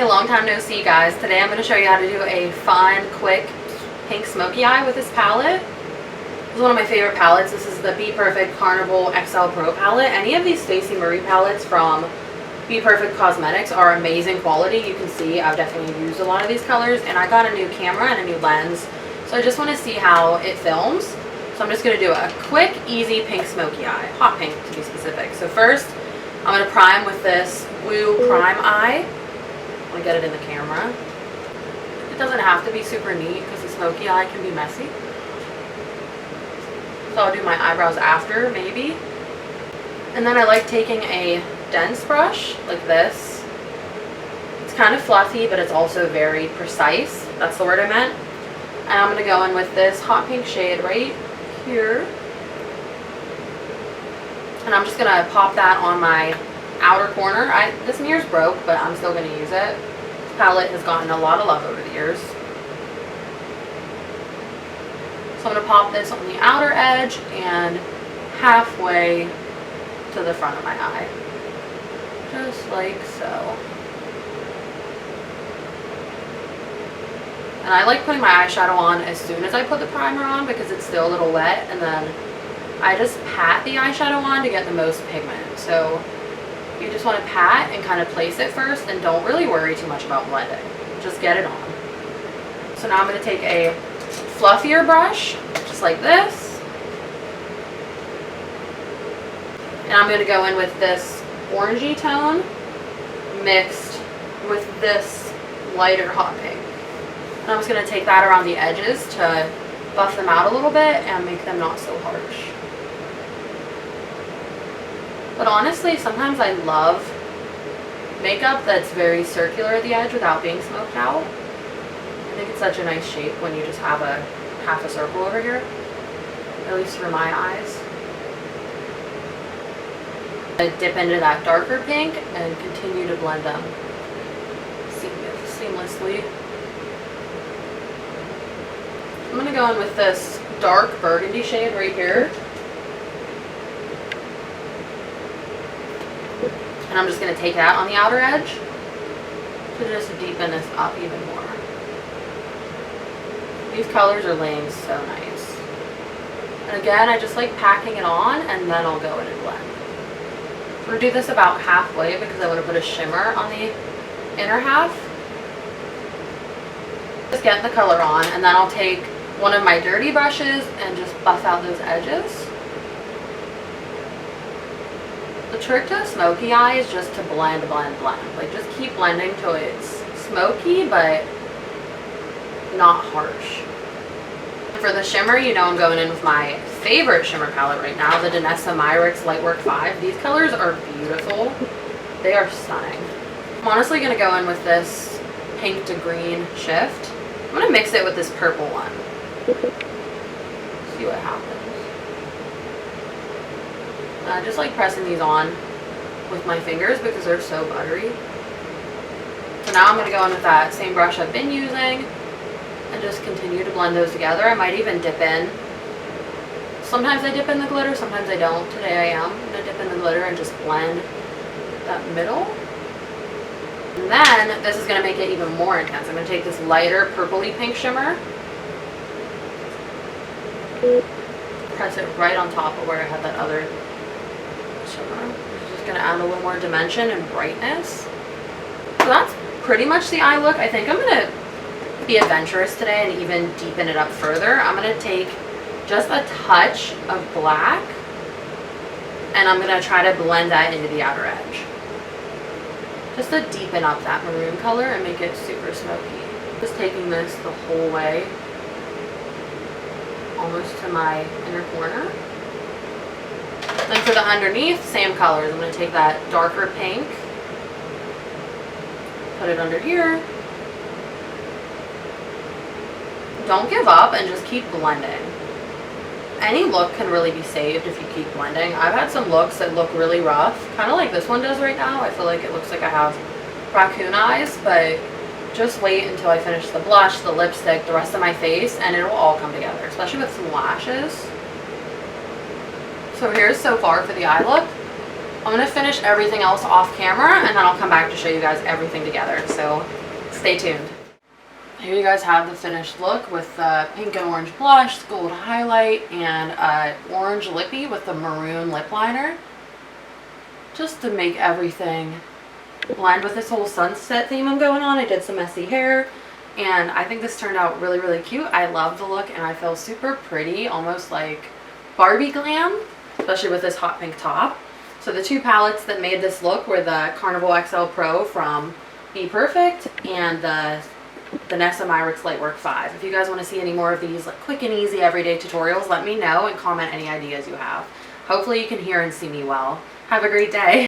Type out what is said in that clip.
Okay, long time no see, guys. Today I'm going to show you how to do a fun, quick pink smoky eye with this palette. This is one of my favorite palettes. This is the Be Perfect Carnival XL Pro palette. Any of these Stacey Marie palettes from Be Perfect Cosmetics are amazing quality. You can see I've definitely used a lot of these colors, and I got a new camera and a new lens, so I just want to see how it films. So I'm just going to do a quick, easy pink smoky eye. Hot pink, to be specific. So first, I'm going to prime with this Woo Prime Eye. I'm going to get it in the camera. It doesn't have to be super neat because the smoky eye can be messy. So I'll do my eyebrows after, maybe. And then I like taking a dense brush, like this. It's kind of fluffy, but it's also very precise. That's the word I meant. And I'm going to go in with this hot pink shade right here. And I'm just going to pop that on my outer corner. This mirror's broke, but I'm still going to use it. This palette has gotten a lot of love over the years. So I'm going to pop this on the outer edge and halfway to the front of my eye. Just like so. And I like putting my eyeshadow on as soon as I put the primer on because it's still a little wet, and then I just pat the eyeshadow on to get the most pigment. So you just want to pat and kind of place it first, and don't really worry too much about blending. Just get it on. So now I'm going to take a fluffier brush, just like this. And I'm going to go in with this orangey tone mixed with this lighter hot pink. And I'm just going to take that around the edges to buff them out a little bit and make them not so harsh. But honestly, sometimes I love makeup that's very circular at the edge without being smoked out. I think it's such a nice shape when you just have a half a circle over here, at least for my eyes. I dip into that darker pink and continue to blend them seamlessly. I'm going to go in with this dark burgundy shade right here. And I'm just going to take that on the outer edge to just deepen this up even more. These colors are laying so nice. And again, I just like packing it on, and then I'll go in and blend. I'm going to do this about halfway because I want to put a shimmer on the inner half. Just get the color on, and then I'll take one of my dirty brushes and just buff out those edges. The trick to a smoky eye is just to blend, blend, blend. Like, just keep blending till it's smoky, but not harsh. For the shimmer, you know I'm going in with my favorite shimmer palette right now, the Danessa Myricks Lightwork 5. These colors are beautiful. They are stunning. I'm honestly going to go in with this pink to green shift. I'm going to mix it with this purple one. See what happens. I just like pressing these on with my fingers because they're so buttery. So now I'm going to go in with that same brush I've been using and just continue to blend those together. I might even dip in. Sometimes I dip in the glitter, sometimes I don't. Today I am. I'm going to dip in the glitter and just blend that middle. And then this is going to make it even more intense. I'm going to take this lighter purpley pink shimmer, press it right on top of where I had that other shimmer. It's just going to add a little more dimension and brightness. So that's pretty much the eye look. I think I'm going to be adventurous today and even deepen it up further. I'm going to take just a touch of black, and I'm going to try to blend that into the outer edge. Just to deepen up that maroon color and make it super smoky. Just taking this the whole way, almost to my inner corner. Then for the underneath, same colors. I'm going to take that darker pink, put it under here. Don't give up and just keep blending. Any look can really be saved if you keep blending. I've had some looks that look really rough, kind of like this one does right now. I feel like it looks like I have raccoon eyes, but just wait until I finish the blush, the lipstick, the rest of my face, and it will all come together, especially with some lashes. So here's so far for the eye look. I'm gonna finish everything else off camera and then I'll come back to show you guys everything together, so stay tuned. Here you guys have the finished look with the pink and orange blush, gold highlight, and orange lippy with the maroon lip liner. Just to make everything blend with this whole sunset theme I'm going on. I did some messy hair and I think this turned out really, really cute. I love the look and I feel super pretty, almost like Barbie glam, especially with this hot pink top. So the two palettes that made this look were the Carnival XL Pro from Be Perfect and the Nessa Myricks Lightwork 5. If you guys want to see any more of these like quick and easy everyday tutorials, let me know and comment any ideas you have. Hopefully you can hear and see me well. Have a great day.